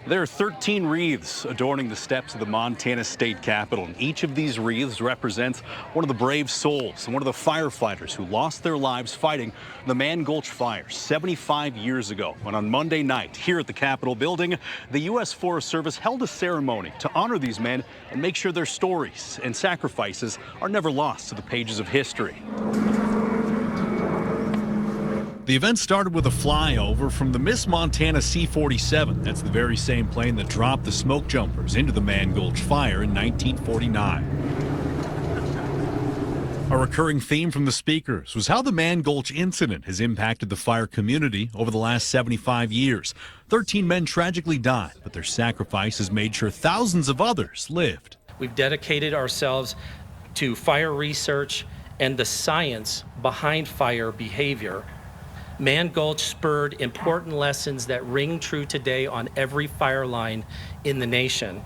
There are 13 wreaths adorning the steps of the Montana State Capitol, and each of these wreaths represents one of the brave souls and one of the firefighters who lost their lives fighting the Mann Gulch Fire 75 years ago. And on Monday night, here at the Capitol building, the U.S. Forest Service held a ceremony to honor these men and make sure their stories and sacrifices are never lost to the pages of history. The event started with a flyover from the Miss Montana C-47. That's the very same plane that dropped the smoke jumpers into the Mann Gulch Fire in 1949. A recurring theme from the speakers was how the Mann Gulch incident has impacted the fire community over the last 75 years. 13 men tragically died, but their sacrifice has made sure thousands of others lived. We've dedicated ourselves to fire research and the science behind fire behavior. Mann Gulch spurred important lessons that ring true today on every fire line in the nation.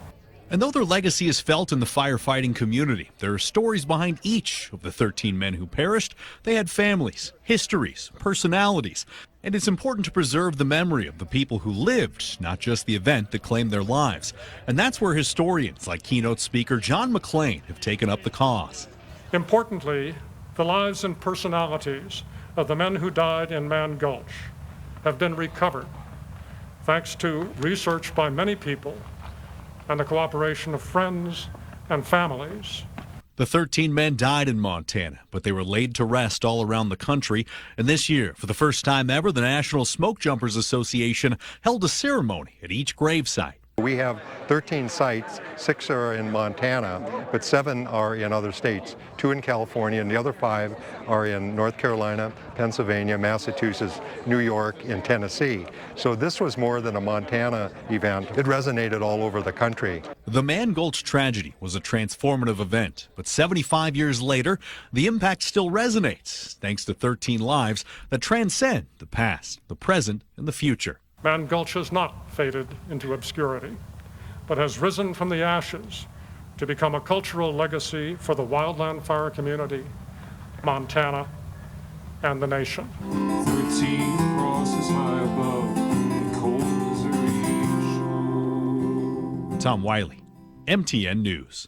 And though their legacy is felt in the firefighting community, there are stories behind each of the 13 men who perished. They had families, histories, personalities, and it's important to preserve the memory of the people who lived, not just the event that claimed their lives. And that's where historians like keynote speaker John McClain have taken up the cause. Importantly, the lives and personalities of the men who died in Mann Gulch have been recovered thanks to research by many people and the cooperation of friends and families. The 13 men died in Montana, but they were laid to rest all around the country. And this year, for the first time ever, the National Smoke Jumpers Association held a ceremony at each gravesite. We have 13 sites, 6 are in Montana, but 7 are in other states, 2 in California, and the other 5 are in North Carolina, Pennsylvania, Massachusetts, New York, and Tennessee. So this was more than a Montana event. It resonated all over the country. The Mann Gulch tragedy was a transformative event, but 75 years later, the impact still resonates, thanks to 13 lives that transcend the past, the present, and the future. Mann Gulch has not faded into obscurity, but has risen from the ashes to become a cultural legacy for the wildland fire community, Montana, and the nation. 13 crosses high above the cold Missouri shore. Tom Wiley, MTN News.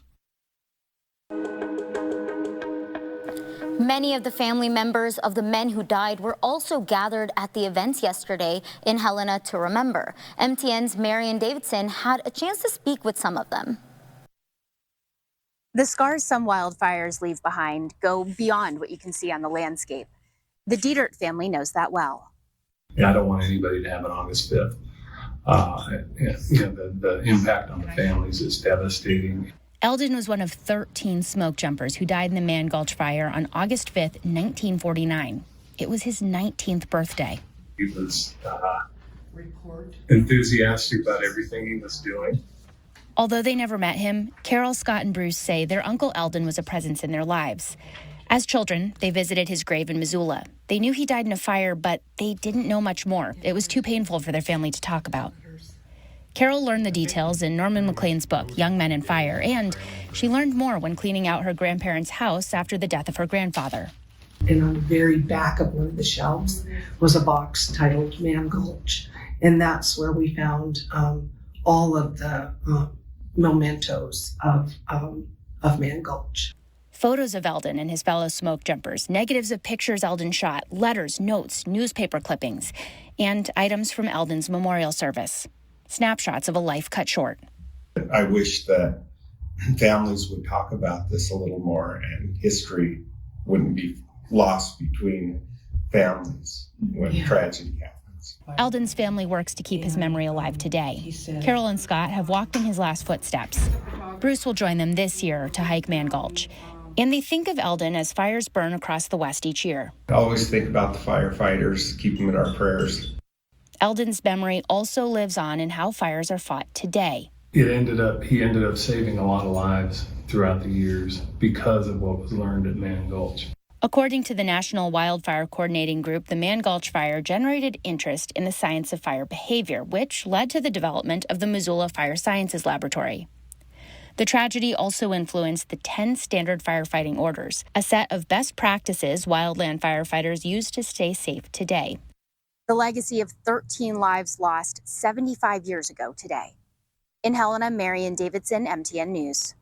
Many of the family members of the men who died were also gathered at the events yesterday in Helena to remember. MTN's Marion Davidson had a chance to speak with some of them. The scars some wildfires leave behind go beyond what you can see on the landscape. The Dietert family knows that well. I don't want anybody to have an August 5th. The impact on the families is devastating. Eldon was one of 13 smoke jumpers who died in the Mann Gulch Fire on August 5th, 1949. It was his 19th birthday. He was enthusiastic about everything he was doing. Although they never met him, Carol, Scott, and Bruce say their Uncle Eldon was a presence in their lives. As children, they visited his grave in Missoula. They knew he died in a fire, but they didn't know much more. It was too painful for their family to talk about. Carol learned the details in Norman McLean's book, Young Men and Fire, and she learned more when cleaning out her grandparents' house after the death of her grandfather. And on the very back of one of the shelves was a box titled Mann Gulch, and that's where we found all of the mementos of Mann Gulch. Photos of Eldon and his fellow smoke jumpers, negatives of pictures Eldon shot, letters, notes, newspaper clippings, and items from Eldon's memorial service. Snapshots of a life cut short. I wish that families would talk about this a little more and history wouldn't be lost between families when tragedy happens. Eldon's family works to keep his memory alive today. Carol and Scott have walked in his last footsteps. Bruce will join them this year to hike Mann Gulch. And they think of Eldon as fires burn across the West each year. I always think about the firefighters, keep them in our prayers. Eldon's memory also lives on in how fires are fought today. He ended up saving a lot of lives throughout the years because of what was learned at Mann Gulch. According to the National Wildfire Coordinating Group, the Mann Gulch Fire generated interest in the science of fire behavior, which led to the development of the Missoula Fire Sciences Laboratory. The tragedy also influenced the 10 standard firefighting orders, a set of best practices wildland firefighters use to stay safe today. The legacy of 13 lives lost 75 years ago today. In Helena, Marion Davidson, MTN News.